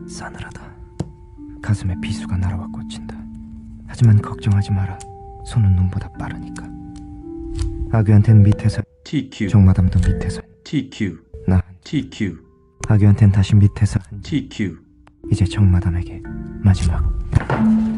싸늘하다. 가슴에 비수가 날아와 꽂힌다. 하지만 걱정하지 마라. 손은 눈보다 빠르니까. 아귀한텐 밑에서 TQ 종마담도 밑에서 TQ 나 TQ 아귀한텐 다시 밑에서 TQ. 이제 정마담에게 마지막.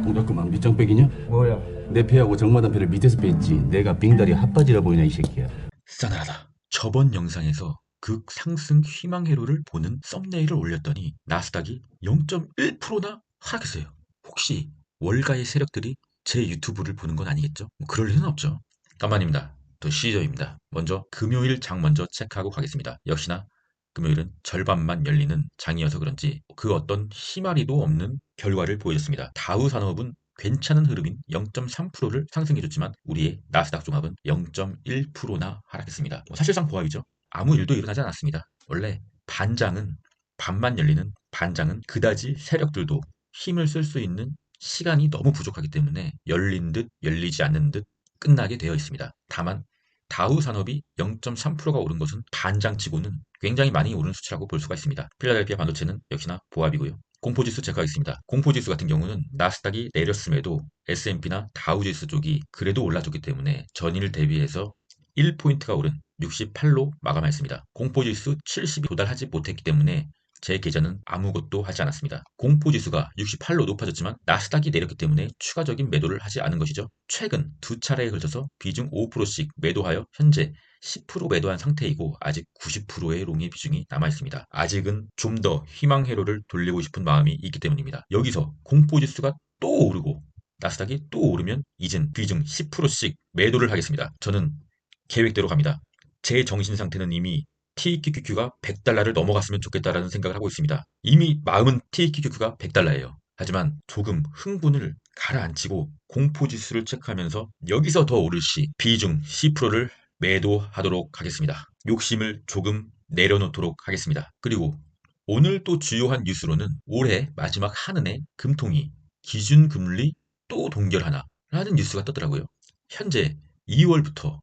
동작구만 밑장 빼기냐? 뭐야? 내 배하고 정마담 배를 밑에서 뺐지. 내가 빙다리 핫바지라 보이냐 이 새끼야. 싸늘하다. 저번 영상에서 극 상승 희망 회로를 보는 썸네일을 올렸더니 나스닥이 0.1%나 하락했어요. 혹시 월가의 세력들이 제 유튜브를 보는 건 아니겠죠? 뭐 그럴 리는 없죠. 간만입니다. 또 시저입니다. 먼저 금요일 장 먼저 체크하고 가겠습니다. 역시나 금요일은 절반만 열리는 장이어서 그런지 그 어떤 희마리도 없는 결과를 보여줬습니다. 다우산업은 괜찮은 흐름인 0.3%를 상승해줬지만 우리의 나스닥 종합은 0.1%나 하락했습니다. 사실상 보합이죠. 아무 일도 일어나지 않았습니다. 원래 반장은 반만 열리는 반장은 그다지 세력들도 힘을 쓸 수 있는 시간이 너무 부족하기 때문에 열린 듯 열리지 않는 듯 끝나게 되어 있습니다. 다만 다우 산업이 0.3%가 오른 것은 반장치고는 굉장히 많이 오른 수치라고 볼 수가 있습니다. 필라델피아 반도체는 역시나 보합이고요. 공포지수 체크하겠습니다. 공포지수 같은 경우는 나스닥이 내렸음에도 S&P나 다우지수 쪽이 그래도 올라줬기 때문에 전일 대비해서 1포인트가 오른 68로 마감했습니다. 공포지수 70이 도달하지 못했기 때문에 제 계좌는 아무것도 하지 않았습니다. 공포지수가 68로 높아졌지만 나스닥이 내렸기 때문에 추가적인 매도를 하지 않은 것이죠. 최근 두 차례에 걸쳐서 비중 5%씩 매도하여 현재 10% 매도한 상태이고 아직 90%의 롱의 비중이 남아있습니다. 아직은 좀 더 희망 회로를 돌리고 싶은 마음이 있기 때문입니다. 여기서 공포지수가 또 오르고 나스닥이 또 오르면 이젠 비중 10%씩 매도를 하겠습니다. 저는 계획대로 갑니다. 제 정신 상태는 이미 TQQQ가 100달러를 넘어갔으면 좋겠다라는 생각을 하고 있습니다. 이미 마음은 TQQQ가 100달러예요. 하지만 조금 흥분을 가라앉히고 공포지수를 체크하면서 여기서 더 오를 시 비중 10%를 매도하도록 하겠습니다. 욕심을 조금 내려놓도록 하겠습니다. 그리고 오늘 또 주요한 뉴스로는 올해 마지막 한은의 금통위 기준금리 또 동결하나 라는 뉴스가 떴더라고요. 현재 2월부터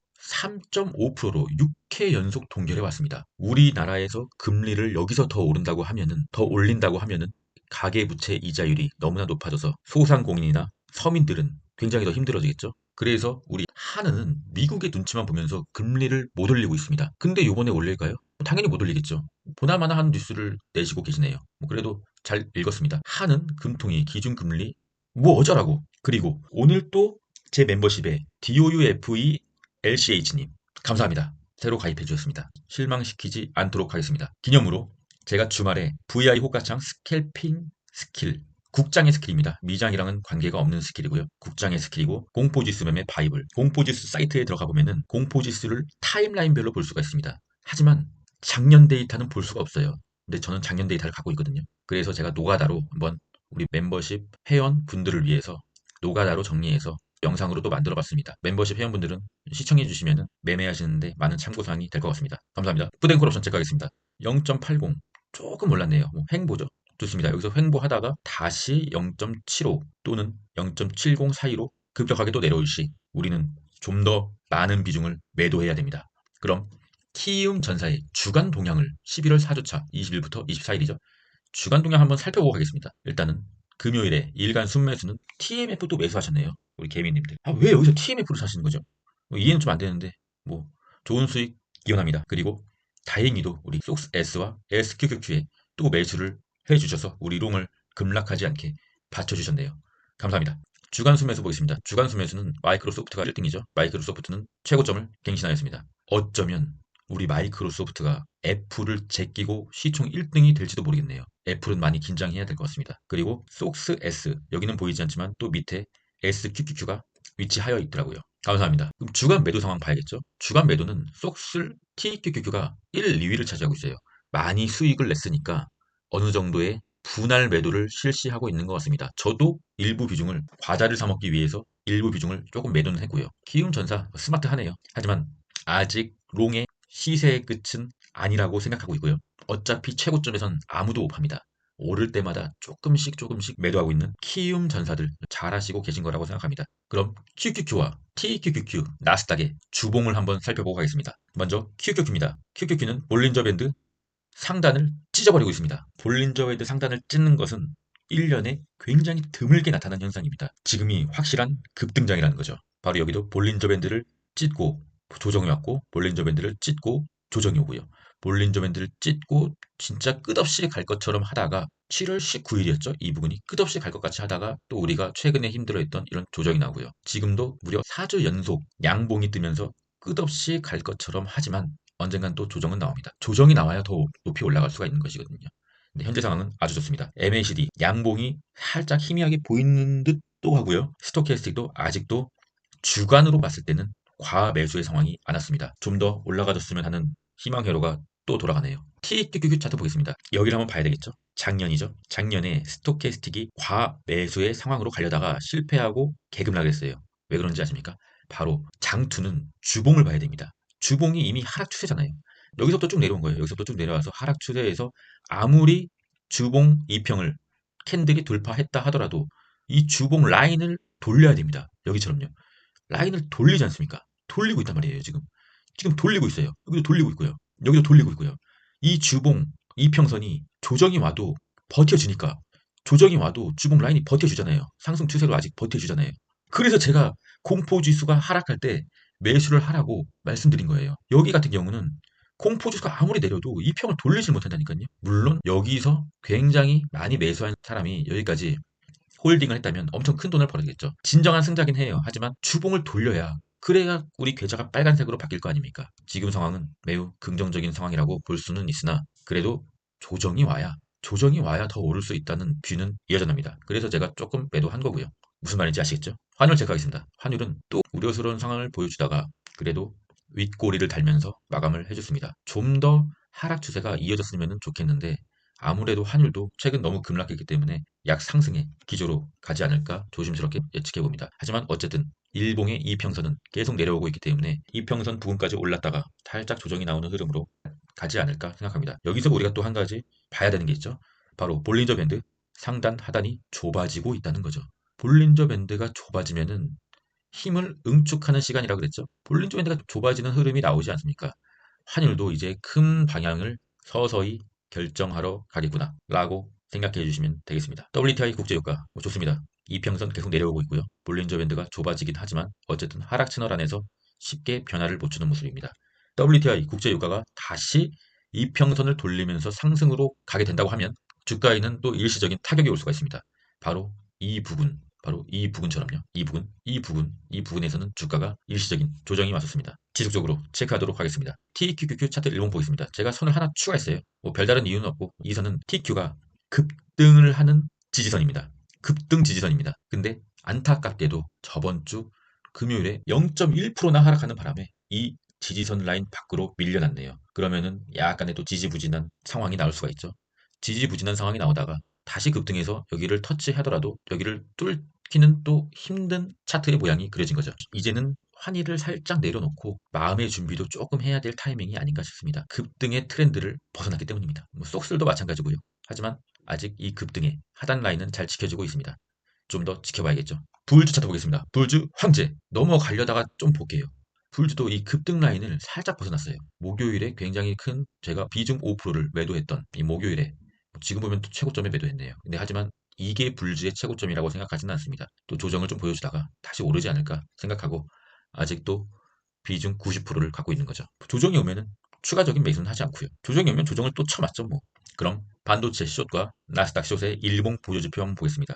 3.5%로 6회 연속 동결해 왔습니다. 우리나라에서 금리를 여기서 더 오른다고 하면은 더 올린다고 하면은 가계부채 이자율이 너무나 높아져서 소상공인이나 서민들은 굉장히 더 힘들어지겠죠. 그래서 우리 한은은 미국의 눈치만 보면서 금리를 못 올리고 있습니다. 근데 요번에 올릴까요? 당연히 못 올리겠죠. 보나마나 하는 뉴스를 내시고 계시네요. 그래도 잘 읽었습니다. 한은 금통위 기준금리 뭐 어쩌라고. 그리고 오늘 또 제 멤버십에 DOUFE LCH님 감사합니다. 새로 가입해 주셨습니다. 실망시키지 않도록 하겠습니다. 기념으로 제가 주말에 VI 호가창 스캘핑 스킬 국장의 스킬입니다. 미장이랑은 관계가 없는 스킬이고요. 국장의 스킬이고 공포지수 매매 바이블 공포지수 사이트에 들어가 보면은 공포지수를 타임라인별로 볼 수가 있습니다. 하지만 작년 데이터는 볼 수가 없어요. 근데 저는 작년 데이터를 갖고 있거든요. 그래서 제가 노가다로 한번 우리 멤버십 회원 분들을 위해서 노가다로 정리해서 영상으로 또 만들어 봤습니다. 멤버십 회원분들은 시청해 주시면 매매하시는데 많은 참고사항이 될 것 같습니다. 감사합니다. 푸드앤콜 옵션 체크하겠습니다. 0.80 조금 올랐네요. 횡보죠. 좋습니다. 여기서 횡보하다가 다시 0.75 또는 0.70 사이로 급격하게 또 내려올 시 우리는 좀 더 많은 비중을 매도해야 됩니다. 그럼 키움 전사의 주간 동향을 11월 4주차 20일부터 24일이죠. 주간 동향 한번 살펴보고 가겠습니다. 일단은 금요일에 일간 순매수는 TMF도 매수하셨네요. 우리 개미님들. 왜 여기서 TMF를 사시는 거죠? 이해는 좀 안 되는데 뭐 좋은 수익 기원합니다. 그리고 다행히도 우리 속스S와 SQQQ에 또 매수를 해주셔서 우리 롱을 급락하지 않게 받쳐주셨네요. 감사합니다. 주간 순매수 보겠습니다. 주간 순매수는 마이크로소프트가 1등이죠. 마이크로소프트는 최고점을 갱신하였습니다. 어쩌면 우리 마이크로소프트가 애플을 제끼고 시총 1등이 될지도 모르겠네요. 애플은 많이 긴장해야 될 것 같습니다. 그리고 속스 S 여기는 보이지 않지만 또 밑에 SQQQ가 위치하여 있더라고요. 감사합니다. 그럼 주간 매도 상황 봐야겠죠? 주간 매도는 속스 TQQQ가 1, 2위를 차지하고 있어요. 많이 수익을 냈으니까 어느 정도의 분할 매도를 실시하고 있는 것 같습니다. 저도 일부 비중을 과자를 사 먹기 위해서 일부 비중을 조금 매도는 했고요. 키움전사 스마트하네요. 하지만 아직 롱의 시세의 끝은 아니라고 생각하고 있고요. 어차피 최고점에선 아무도 못 팝니다. 오를 때마다 조금씩 매도하고 있는 키움 전사들 잘하시고 계신 거라고 생각합니다. 그럼 QQQ와 TQQQ 나스닥의 주봉을 한번 살펴보고 가겠습니다. 먼저 QQQ입니다. QQQ는 볼린저 밴드 상단을 찢어버리고 있습니다. 볼린저 밴드 상단을 찢는 것은 1년에 굉장히 드물게 나타나는 현상입니다. 지금이 확실한 급등장이라는 거죠. 바로 여기도 볼린저 밴드를 찢고 조정이 왔고, 볼린저 밴드를 찢고 조정이 오고요. 볼린저 밴드를 찢고 진짜 끝없이 갈 것처럼 하다가 7월 19일이었죠. 이 부분이 끝없이 갈 것 같이 하다가 또 우리가 최근에 힘들어했던 이런 조정이 나오고요. 지금도 무려 4주 연속 양봉이 뜨면서 끝없이 갈 것처럼 하지만 언젠간 또 조정은 나옵니다. 조정이 나와야 더 높이 올라갈 수가 있는 것이거든요. 근데 현재 상황은 아주 좋습니다. MACD 양봉이 살짝 희미하게 보이는 듯도 하고요. 스토캐스틱도 아직도 주간으로 봤을 때는 과매수의 상황이 안 왔습니다. 좀 더 올라가줬으면 하는 희망 회로가 또 돌아가네요. TQQQ 차트 보겠습니다. 여기를 한번 봐야 되겠죠. 작년이죠. 작년에 스토캐스틱이 과매수의 상황으로 가려다가 실패하고 개급락을 했어요. 왜 그런지 아십니까? 바로 장투는 주봉을 봐야 됩니다. 주봉이 이미 하락 추세잖아요. 여기서부터 쭉 내려온 거예요. 여기서부터 쭉 내려와서 하락 추세에서 아무리 주봉 2평을 캔들이 돌파했다 하더라도 이 주봉 라인을 돌려야 됩니다. 여기처럼요. 라인을 돌리지 않습니까? 돌리고 있단 말이에요, 지금. 지금 돌리고 있어요. 여기도 돌리고 있고요. 여기도 돌리고 있고요. 이 주봉, 이평선이 조정이 와도 버텨주니까, 조정이 와도 주봉 라인이 버텨주잖아요. 상승 추세로 아직 버텨주잖아요. 그래서 제가 공포지수가 하락할 때 매수를 하라고 말씀드린 거예요. 여기 같은 경우는 공포지수가 아무리 내려도 이평을 돌리지 못한다니까요. 물론 여기서 굉장히 많이 매수한 사람이 여기까지 홀딩을 했다면 엄청 큰 돈을 벌었겠죠. 진정한 승자긴 해요. 하지만 주봉을 돌려야, 그래야 우리 계좌가 빨간색으로 바뀔 거 아닙니까? 지금 상황은 매우 긍정적인 상황이라고 볼 수는 있으나 그래도 조정이 와야 더 오를 수 있다는 뷰는 여전합니다. 그래서 제가 조금 매도한 거고요. 무슨 말인지 아시겠죠? 환율 체크하겠습니다. 환율은 또 우려스러운 상황을 보여주다가 그래도 윗꼬리를 달면서 마감을 해줬습니다. 좀 더 하락 추세가 이어졌으면 좋겠는데 아무래도 환율도 최근 너무 급락했기 때문에 약상승의 기조로 가지 않을까 조심스럽게 예측해 봅니다. 하지만 어쨌든 일봉의 이평선은 계속 내려오고 있기 때문에 이평선 부근까지 올랐다가 살짝 조정이 나오는 흐름으로 가지 않을까 생각합니다. 여기서 우리가 또 한 가지 봐야 되는 게 있죠. 바로 볼린저 밴드 상단 하단이 좁아지고 있다는 거죠. 볼린저 밴드가 좁아지면은 힘을 응축하는 시간이라고 그랬죠. 볼린저 밴드가 좁아지는 흐름이 나오지 않습니까? 환율도 이제 큰 방향을 서서히 결정하러 가겠구나 라고 생각해 주시면 되겠습니다. WTI 국제유가 좋습니다. 이평선 계속 내려오고 있고요. 볼린저 밴드가 좁아지긴 하지만 어쨌든 하락 채널 안에서 쉽게 변화를 못 주는 모습입니다. WTI 국제유가가 다시 이평선을 돌리면서 상승으로 가게 된다고 하면 주가에는 또 일시적인 타격이 올 수가 있습니다. 바로 이 부분, 바로 이 부분처럼요. 이 부분에서는 주가가 일시적인 조정이 왔었습니다. 지속적으로 체크하도록 하겠습니다. TQQQ 차트 일봉 보겠습니다. 제가 선을 하나 추가했어요. 뭐 별다른 이유는 없고 이 선은 TQ가 급등을 하는 지지선입니다. 급등 지지선입니다. 근데 안타깝게도 저번 주 금요일에 0.1%나 하락하는 바람에 이 지지선 라인 밖으로 밀려났네요. 그러면은 약간의 또 지지부진한 상황이 나올 수가 있죠. 지지부진한 상황이 나오다가 다시 급등해서 여기를 터치하더라도 여기를 뚫기는 또 힘든 차트의 모양이 그려진 거죠. 이제는 환희를 살짝 내려놓고 마음의 준비도 조금 해야 될 타이밍이 아닌가 싶습니다. 급등의 트렌드를 벗어났기 때문입니다. 뭐 속슬도 마찬가지고요. 하지만 아직 이 급등의 하단 라인은 잘 지켜주고 있습니다. 좀 더 지켜봐야겠죠. 불주 차트 보겠습니다. 불주 황제 넘어가려다가 좀 볼게요. 불주도 이 급등 라인을 살짝 벗어났어요. 목요일에 굉장히 큰 제가 비중 5%를 매도했던 이 목요일에 지금 보면 또 최고점에 매도했네요. 근데 하지만 이게 불주의 최고점이라고 생각하지는 않습니다. 또 조정을 좀 보여주다가 다시 오르지 않을까 생각하고 아직도 비중 90%를 갖고 있는 거죠. 조정이 오면은 추가적인 매수는 하지 않고요. 조정이 오면 조정을 또 쳐맞죠 뭐. 그럼 반도체 숏과 나스닥 숏의 일봉 보조지표 한번 보겠습니다.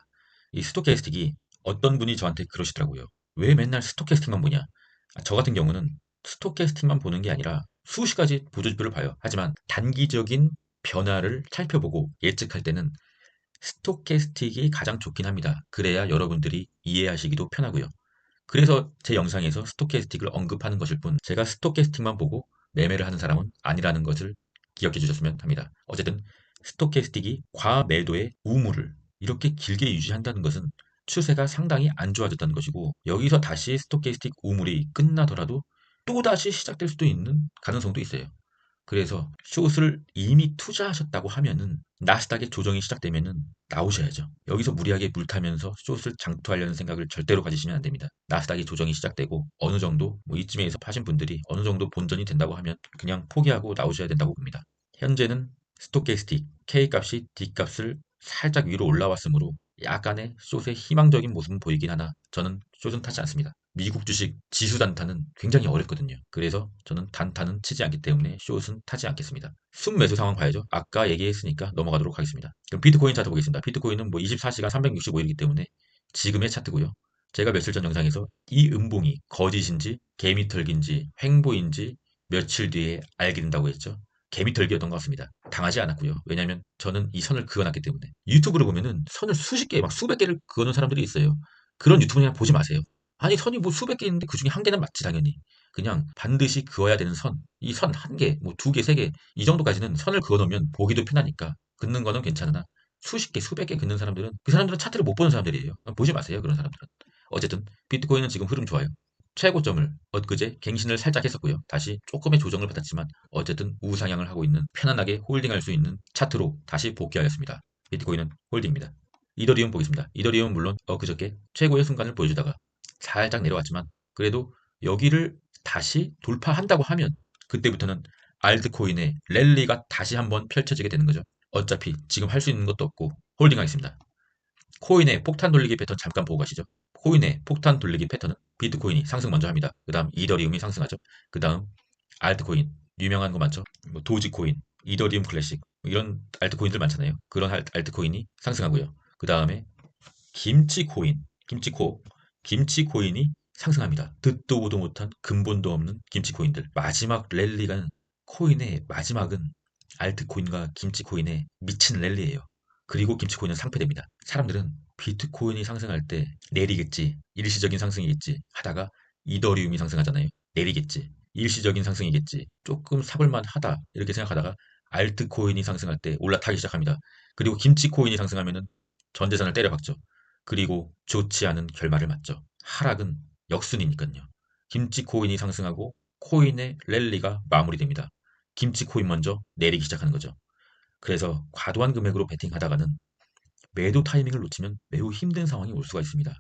이 스토캐스틱이 어떤 분이 저한테 그러시더라고요. 왜 맨날 스토캐스틱만 보냐? 저 같은 경우는 스토캐스틱만 보는 게 아니라 수십 가지 보조지표를 봐요. 하지만 단기적인 변화를 살펴보고 예측할 때는 스토캐스틱이 가장 좋긴 합니다. 그래야 여러분들이 이해하시기도 편하고요. 그래서 제 영상에서 스토캐스틱을 언급하는 것일 뿐 제가 스토캐스틱만 보고 매매를 하는 사람은 아니라는 것을 기억해 주셨으면 합니다. 어쨌든 스토캐스틱이 과매도의 우물을 이렇게 길게 유지한다는 것은 추세가 상당히 안 좋아졌다는 것이고 여기서 다시 스토캐스틱 우물이 끝나더라도 또다시 시작될 수도 있는 가능성도 있어요. 그래서 숏을 이미 투자하셨다고 하면은 나스닥의 조정이 시작되면은 나오셔야죠. 여기서 무리하게 물타면서 숏을 장투하려는 생각을 절대로 가지시면 안 됩니다. 나스닥의 조정이 시작되고 어느 정도 뭐 이쯤에서 파신 분들이 어느 정도 본전이 된다고 하면 그냥 포기하고 나오셔야 된다고 봅니다. 현재는 스토캐스틱 K값이 D값을 살짝 위로 올라왔으므로 약간의 숏의 희망적인 모습은 보이긴 하나 저는 숏은 타지 않습니다. 미국 주식 지수 단타는 굉장히 어렵거든요. 그래서 저는 단타는 치지 않기 때문에 숏은 타지 않겠습니다. 순매수 상황 봐야죠. 아까 얘기했으니까 넘어가도록 하겠습니다. 그럼 비트코인 차트 보겠습니다. 비트코인은 뭐 24시간 365일이기 때문에 지금의 차트고요. 제가 며칠 전 영상에서 이 음봉이 거짓인지 개미털기인지 횡보인지 며칠 뒤에 알게 된다고 했죠. 개미털기였던 것 같습니다. 당하지 않았고요. 왜냐하면 저는 이 선을 그어놨기 때문에. 유튜브를 보면은 선을 수십 개, 막 수백 개를 그어놓은 사람들이 있어요. 그런 유튜브는 그냥 보지 마세요. 아니 선이 뭐 수백 개 있는데 그중에 한 개는 맞지 당연히. 그냥 반드시 그어야 되는 선, 이 선 한 개, 뭐 두 개, 세 개, 이 정도까지는 선을 그어놓으면 보기도 편하니까 긋는 거는 괜찮으나 수십 개, 수백 개 긋는 사람들은 그 사람들은 차트를 못 보는 사람들이에요. 보지 마세요 그런 사람들은. 어쨌든 비트코인은 지금 흐름 좋아요. 최고점을 엊그제 갱신을 살짝 했었고요. 다시 조금의 조정을 받았지만 어쨌든 우상향을 하고 있는 편안하게 홀딩할 수 있는 차트로 다시 복귀하였습니다. 비트코인은 홀딩입니다. 이더리움 보겠습니다. 이더리움은 물론 엊그저께 최고의 순간을 보여주다가 살짝 내려왔지만 그래도 여기를 다시 돌파한다고 하면 그때부터는 알트코인의 랠리가 다시 한번 펼쳐지게 되는 거죠. 어차피 지금 할 수 있는 것도 없고 홀딩하겠습니다. 코인의 폭탄 돌리기 패턴 잠깐 보고 가시죠. 코인의 폭탄 돌리기 패턴은 비트코인이 상승 먼저 합니다. 그 다음 이더리움이 상승하죠. 그 다음 알트코인 유명한 거 많죠. 뭐 도지코인, 이더리움 클래식 이런 알트코인들 많잖아요. 그런 알트코인이 상승하고요. 그 다음에 김치코인, 김치코인이 상승합니다. 듣도 보도 못한 근본도 없는 김치코인들. 마지막 랠리가 코인의 마지막은 알트코인과 김치코인의 미친 랠리예요. 그리고 김치코인은 상패됩니다. 사람들은 비트코인이 상승할 때 내리겠지, 일시적인 상승이겠지 하다가 이더리움이 상승하잖아요. 내리겠지, 일시적인 상승이겠지, 조금 사볼만 하다 이렇게 생각하다가 알트코인이 상승할 때 올라타기 시작합니다. 그리고 김치코인이 상승하면은 전 재산을 때려박죠. 그리고 좋지 않은 결말을 맞죠. 하락은 역순이니까요. 김치코인이 상승하고 코인의 랠리가 마무리됩니다. 김치코인 먼저 내리기 시작하는 거죠. 그래서 과도한 금액으로 베팅하다가는 매도 타이밍을 놓치면 매우 힘든 상황이 올 수가 있습니다.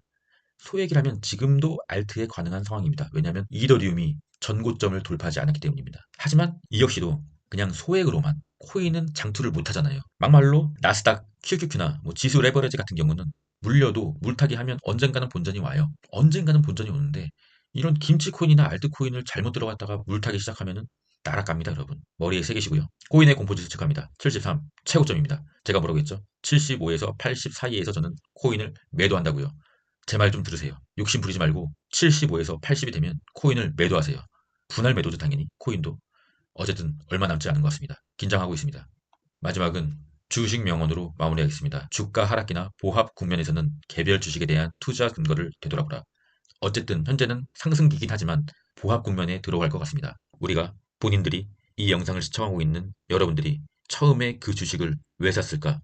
소액이라면 지금도 알트에 가능한 상황입니다. 왜냐하면 이더리움이 전고점을 돌파하지 않았기 때문입니다. 하지만 이 역시도 그냥 소액으로만 코인은 장투를 못 하잖아요. 막말로 나스닥, QQQ나 뭐 지수 레버리지 같은 경우는 물려도 물타기 하면 언젠가는 본전이 와요. 언젠가는 본전이 오는데 이런 김치코인이나 알트코인을 잘못 들어갔다가 물타기 시작하면은 날아갑니다, 여러분. 머리에 새기시고요. 코인의 공포지수 체크합니다. 73, 최고점입니다. 제가 뭐라고 했죠? 75에서 80 사이에서 저는 코인을 매도한다고요. 제 말 좀 들으세요. 욕심 부리지 말고 75에서 80이 되면 코인을 매도하세요. 분할 매도죠, 당연히. 코인도. 어쨌든 얼마 남지 않은 것 같습니다. 긴장하고 있습니다. 마지막은 주식 명언으로 마무리하겠습니다. 주가 하락기나 보합 국면에서는 개별 주식에 대한 투자 근거를 되돌아보라. 어쨌든 현재는 상승기긴 하지만 보합 국면에 들어갈 것 같습니다. 우리가 본인들이 이 영상을 시청하고 있는 여러분들이 처음에 그 주식을 왜 샀을까?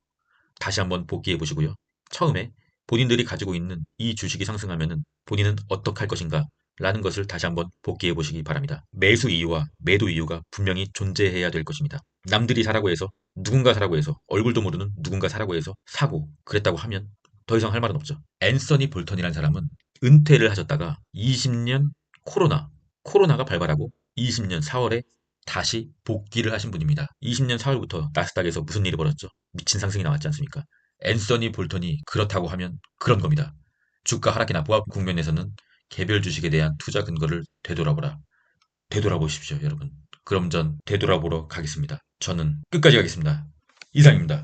다시 한번 복기해 보시고요. 처음에 본인들이 가지고 있는 이 주식이 상승하면은 본인은 어떻게 할 것인가? 라는 것을 다시 한번 복기해 보시기 바랍니다. 매수 이유와 매도 이유가 분명히 존재해야 될 것입니다. 남들이 사라고 해서 누군가 사라고 해서 얼굴도 모르는 누군가 사라고 해서 사고 그랬다고 하면 더 이상 할 말은 없죠. 앤서니 볼턴이라는 사람은 은퇴를 하셨다가 20년 코로나가 발발하고 20년 4월에 다시 복귀를 하신 분입니다. 20년 4월부터 나스닥에서 무슨 일이 벌어졌죠? 미친 상승이 나왔지 않습니까? 앤서니 볼턴이 그렇다고 하면 그런 겁니다. 주가 하락이나 보합 국면에서는 개별 주식에 대한 투자 근거를 되돌아보라. 되돌아보십시오, 여러분. 그럼 전 되돌아보러 가겠습니다. 저는 끝까지 가겠습니다. 이상입니다.